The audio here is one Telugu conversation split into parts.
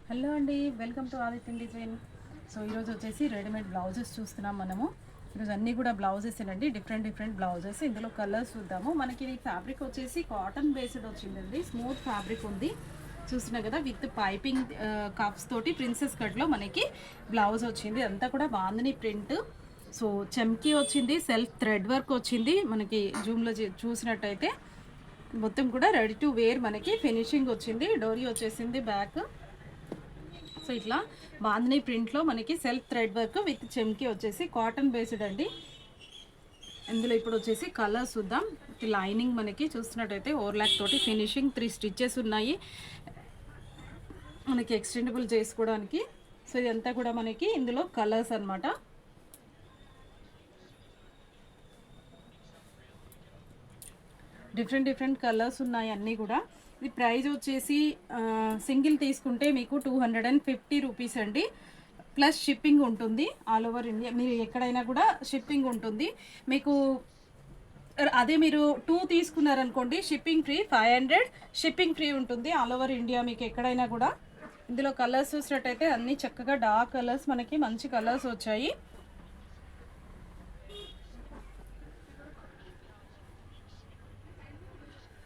హలో అండి, welcome to Aditya design. So ఈరోజు వచ్చేసి రెడీమేడ్ బ్లౌజెస్ చూస్తున్నాం మనము. ఈరోజు అన్నీ కూడా బ్లౌజెస్ అండి, డిఫరెంట్ బ్లౌజెస్. ఇందులో కలర్స్ చూద్దాము. మనకి ఇది ఫ్యాబ్రిక్ వచ్చేసి కాటన్ బేస్డ్ వచ్చిందండి, స్మూత్ ఫ్యాబ్రిక్ ఉంది. చూస్తున్నా కదా, విత్ పైపింగ్ కప్స్ తోటి ప్రిన్సెస్ కట్లో మనకి బ్లౌజ్ వచ్చింది. అంతా కూడా బాందిని ప్రింట్. సో చెమ్కీ వచ్చింది, సెల్ఫ్ థ్రెడ్ వర్క్ వచ్చింది. మనకి జూమ్లో చూసినట్టయితే మొత్తం కూడా రెడీ టు వేర్ మనకి ఫినిషింగ్ వచ్చింది. డోరీ వచ్చేసింది బ్యాక్. సో ఇట్లా బాందిని ప్రింట్లో మనకి సెల్ఫ్ థ్రెడ్ వర్క్ విత్ చెమ్కి వచ్చేసి కాటన్ బేస్డ్ అండి. ఇందులో ఇప్పుడు వచ్చేసి కలర్స్ చూద్దాం. లైనింగ్ మనకి చూస్తున్నట్టయితే ఓవర్లాక్ తోటి ఫినిషింగ్ 3 స్టిచెస్ ఉన్నాయి మనకి ఎక్స్టెండబుల్ చేసుకోవడానికి. సో ఇదంతా కూడా మనకి ఇందులో కలర్స్ అన్నమాట. డిఫరెంట్ కలర్స్ ఉన్నాయి అన్నీ కూడా. ఇది ప్రైస్ వచ్చేసి సింగిల్ తీసుకుంటే మీకు 250 రూపీస్ అండి, ప్లస్ షిప్పింగ్ ఉంటుంది. ఆల్ ఓవర్ ఇండియా మీరు ఎక్కడైనా కూడా షిప్పింగ్ ఉంటుంది మీకు. అదే మీరు 2 తీసుకున్నారనుకోండి షిప్పింగ్ ఫ్రీ, 500 షిప్పింగ్ ఫ్రీ ఉంటుంది ఆల్ ఓవర్ ఇండియా మీకు ఎక్కడైనా కూడా. ఇందులో కలర్స్ చూసినట్టయితే అన్నీ చక్కగా డార్క్ కలర్స్, మనకి మంచి కలర్స్ వచ్చాయి.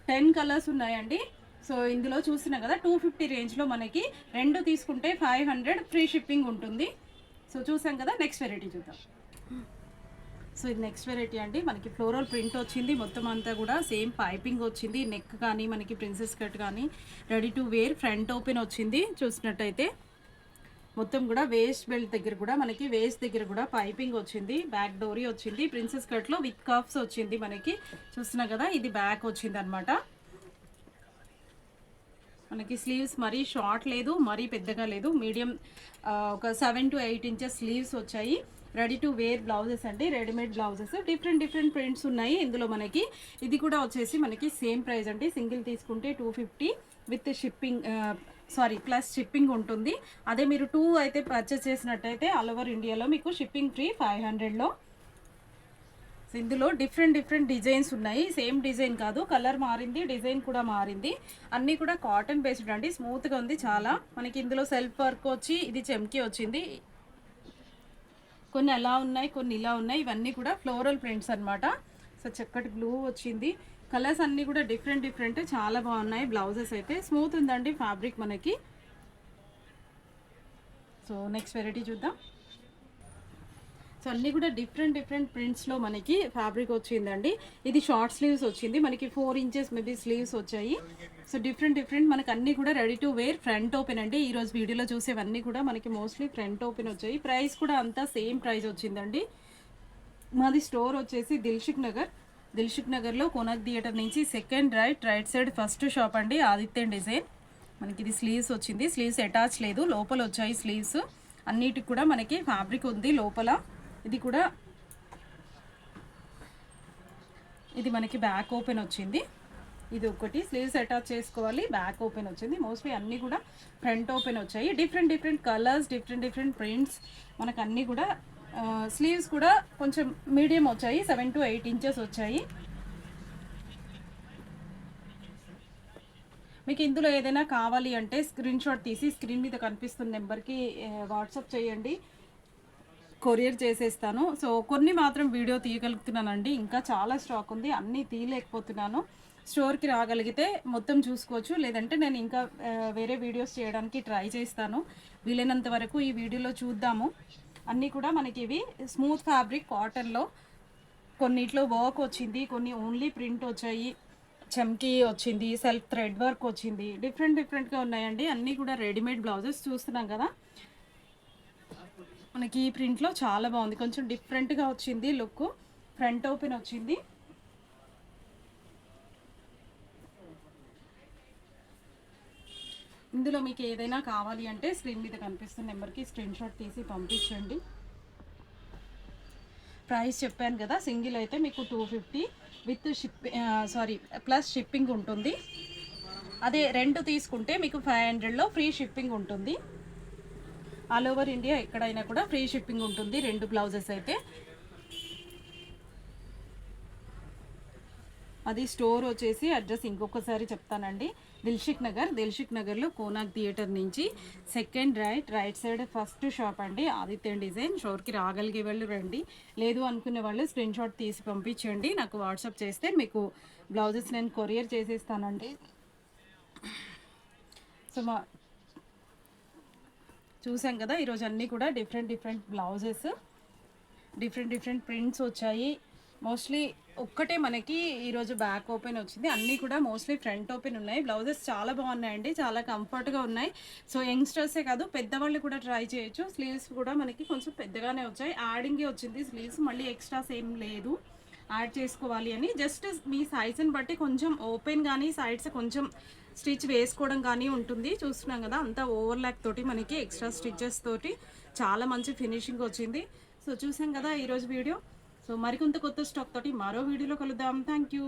టెన్ కలర్స్ ఉన్నాయండి. సో ఇందులో చూసినా కదా 250 రేంజ్లో మనకి 2 తీసుకుంటే 500 ఫ్రీ షిప్పింగ్ ఉంటుంది. సో చూసాం కదా, నెక్స్ట్ వెరైటీ చూద్దాం. సో ఇది నెక్స్ట్ వెరైటీ అండి. మనకి ఫ్లోరల్ ప్రింట్ వచ్చింది, మొత్తం అంతా కూడా సేమ్ పైపింగ్ వచ్చింది. నెక్ కానీ మనకి ప్రిన్సెస్ కట్ కానీ ready to wear, front open వచ్చింది. చూసినట్టయితే మొత్తం కూడా వేస్ట్ బెల్ట్ దగ్గర కూడా మనకి వేస్ట్ దగ్గర కూడా పైపింగ్ వచ్చింది. బ్యాక్ డోరీ వచ్చింది, ప్రిన్సెస్ కట్లో విత్ కఫ్స్ వచ్చింది మనకి. చూస్తున్నా కదా, ఇది బ్యాక్ వచ్చింది అనమాట. మనకి స్లీవ్స్ మరీ షార్ట్ లేదు, మరీ పెద్దగా లేదు, మీడియం, ఒక 7 to 8 ఇంచెస్ స్లీవ్స్ వచ్చాయి. రెడీ టు వేర్ బ్లౌజెస్ అండి, రెడీమేడ్ బ్లౌజెస్. డిఫరెంట్ ప్రింట్స్ ఉన్నాయి ఇందులో మనకి. ఇది కూడా వచ్చేసి మనకి సేమ్ ప్రైస్ అండి, సింగిల్ తీసుకుంటే 250 విత్ షిప్పింగ్, ప్లస్ షిప్పింగ్ ఉంటుంది. అదే మీరు 2 అయితే పర్చేస్ చేసినట్టయితే ఆల్ ఓవర్ ఇండియాలో మీకు షిప్పింగ్ ఫ్రీ 500లో. ఇందులో డిఫరెంట్ డిజైన్స్ ఉన్నాయి. సేమ్ డిజైన్ కాదు, కలర్ మారింది, డిజైన్ కూడా మారింది. అన్నీ కూడా కాటన్ బేస్డ్ అండి, స్మూత్గా ఉంది చాలా. మనకి ఇందులో సెల్ఫ్ వర్క్ వచ్చి ఇది చెమ్కి వచ్చింది. కొన్ని అలా ఉన్నాయి, కొన్ని ఇలా ఉన్నాయి. ఇవన్నీ కూడా ఫ్లోరల్ ప్రింట్స్ అనమాట. సో చక్కటి బ్లూ వచ్చింది. కలర్స్ అన్నీ కూడా డిఫరెంట్ చాలా బాగున్నాయి. బ్లౌజెస్ అయితే స్మూత్ ఉందండి ఫ్యాబ్రిక్ మనకి. సో నెక్స్ట్ వెరైటీ చూద్దాం. సో అన్నీ కూడా డిఫరెంట్ ప్రింట్స్లో మనకి ఫ్యాబ్రిక్ వచ్చిందండి. ఇది షార్ట్ స్లీవ్స్ వచ్చింది మనకి, 4 ఇంచెస్ మేబీ స్లీవ్స్ వచ్చాయి. సో డిఫరెంట్ మనకు అన్నీ కూడా ready to wear, front open అండి. ఈరోజు వీడియోలో చూసేవన్నీ కూడా మనకి మోస్ట్లీ ఫ్రంట్ ఓపెన్ వచ్చాయి. ప్రైస్ కూడా అంతా సేమ్ ప్రైస్ వచ్చిందండి. మాది స్టోర్ వచ్చేసి దిల్షుక్ నగర్లో కోనక్ థియేటర్ నుంచి second right side first shop అండి, ఆదిత్య డిజైన్. మనకి ఇది స్లీవ్స్ వచ్చింది, స్లీవ్స్ అటాచ్ లేదు, లోపల వచ్చాయి స్లీవ్స్. అన్నిటికి కూడా మనకి ఫ్యాబ్రిక్ ఉంది లోపల. ఇది కూడా ఇది మనకి బ్యాక్ ఓపెన్ వచ్చింది. ఇది ఒకటి స్లీవ్స్ అటాచ్ చేసుకోవాలి, బ్యాక్ ఓపెన్ వచ్చింది. మోస్ట్లీ అన్నీ కూడా ఫ్రంట్ ఓపెన్ వచ్చాయి. డిఫరెంట్ కలర్స్, డిఫరెంట్ ప్రింట్స్ మనకు అన్నీ కూడా. స్లీవ్స్ కూడా కొంచెం మీడియం వచ్చాయి, 7 to 8 ఇంచెస్ వచ్చాయి. మీకు ఇందులో ఏదైనా కావాలి అంటే స్క్రీన్ షాట్ తీసి స్క్రీన్ మీద కనిపిస్తున్న నెంబర్కి వాట్సాప్ చేయండి, కొరియర్ చేసేస్తాను. సో కొన్ని మాత్రం వీడియో తీయగలుగుతున్నానండి, ఇంకా చాలా స్టాక్ ఉంది, అన్నీ తీయలేకపోతున్నాను. స్టోర్కి రాగలిగితే మొత్తం చూసుకోవచ్చు, లేదంటే నేను ఇంకా వేరే వీడియోస్ చేయడానికి ట్రై చేస్తాను. వీలైనంత వరకు ఈ వీడియోలో చూద్దాము. అన్నీ కూడా మనకి ఇవి స్మూత్ ఫ్యాబ్రిక్ కాటన్లో, కొన్నిట్లో వర్క్ వచ్చింది, కొన్ని ఓన్లీ ప్రింట్ వచ్చాయి, చమ్కీ వచ్చింది, సెల్ఫ్ థ్రెడ్ వర్క్ వచ్చింది. డిఫరెంట్గా ఉన్నాయండి. అన్నీ కూడా రెడీమేడ్ బ్లౌజెస్ చూస్తున్నాం కదా. మనకి ఈ ప్రింట్లో చాలా బాగుంది, కొంచెం డిఫరెంట్గా వచ్చింది లుక్. ఫ్రంట్ ఓపెన్ వచ్చింది. ఇందులో మీకు ఏదైనా కావాలి అంటే స్క్రీన్ మీద కనిపిస్తున్న నెంబర్కి స్క్రీన్ షాట్ తీసి పంపించండి. ప్రైస్ చెప్పాను కదా, సింగిల్ అయితే మీకు 250 విత్ ప్లస్ షిప్పింగ్ ఉంటుంది. అదే 2 తీసుకుంటే మీకు 500లో ఫ్రీ షిప్పింగ్ ఉంటుంది. ఆల్ ఓవర్ ఇండియా ఎక్కడైనా కూడా ఫ్రీ షిప్పింగ్ ఉంటుంది 2 బ్లౌజెస్ అయితే. అది స్టోర్ వచ్చేసి అడ్రస్ ఇంకొకసారి చెప్తానండి. దిల్షుక్ నగర్లో కోనాక్ థియేటర్ నుంచి second right side first shop అండి, ఆదిత్య డిజైన్. షోర్కి రాగలిగే వాళ్ళు రండి, లేదు అనుకునే వాళ్ళు స్క్రీన్ షాట్ తీసి పంపించండి, నాకు వాట్సాప్ చేస్తే మీకు బ్లౌజెస్ నేను కొరియర్ చేసేస్తానండి. సో చూసాం కదా ఈరోజు అన్నీ కూడా డిఫరెంట్ బ్లౌజెస్, డిఫరెంట్ ప్రింట్స్ వచ్చాయి. మోస్ట్లీ ఒక్కటే మనకి ఈరోజు బ్యాక్ ఓపెన్ వచ్చింది, అన్నీ కూడా మోస్ట్లీ ఫ్రంట్ ఓపెన్ ఉన్నాయి. బ్లౌజెస్ చాలా బాగున్నాయండి, చాలా కంఫర్ట్గా ఉన్నాయి. సో యంగ్స్టర్సే కాదు పెద్దవాళ్ళు కూడా ట్రై చేయొచ్చు. స్లీవ్స్ కూడా మనకి కొంచెం పెద్దగానే వచ్చాయి, యాడింగే వచ్చింది స్లీవ్స్, మళ్ళీ ఎక్స్ట్రాస్ ఏం లేదు యాడ్ చేసుకోవాలి అని. జస్ట్ మీ సైజ్ని బట్టి కొంచెం ఓపెన్ కానీ సైడ్స్ కొంచెం స్టిచ్ వేసుకోవడం కానీ ఉంటుంది. చూస్తున్నాం కదా అంతా ఓవర్లాక్ తోటి మనకి ఎక్స్ట్రా స్టిచెస్ తోటి చాలా మంచి ఫినిషింగ్ వచ్చింది. సో చూసాం కదా ఈరోజు వీడియో. సో మరికొంత కొత్త స్టాక్ తోటి మరో వీడియోలో కలుద్దాం. Thank you.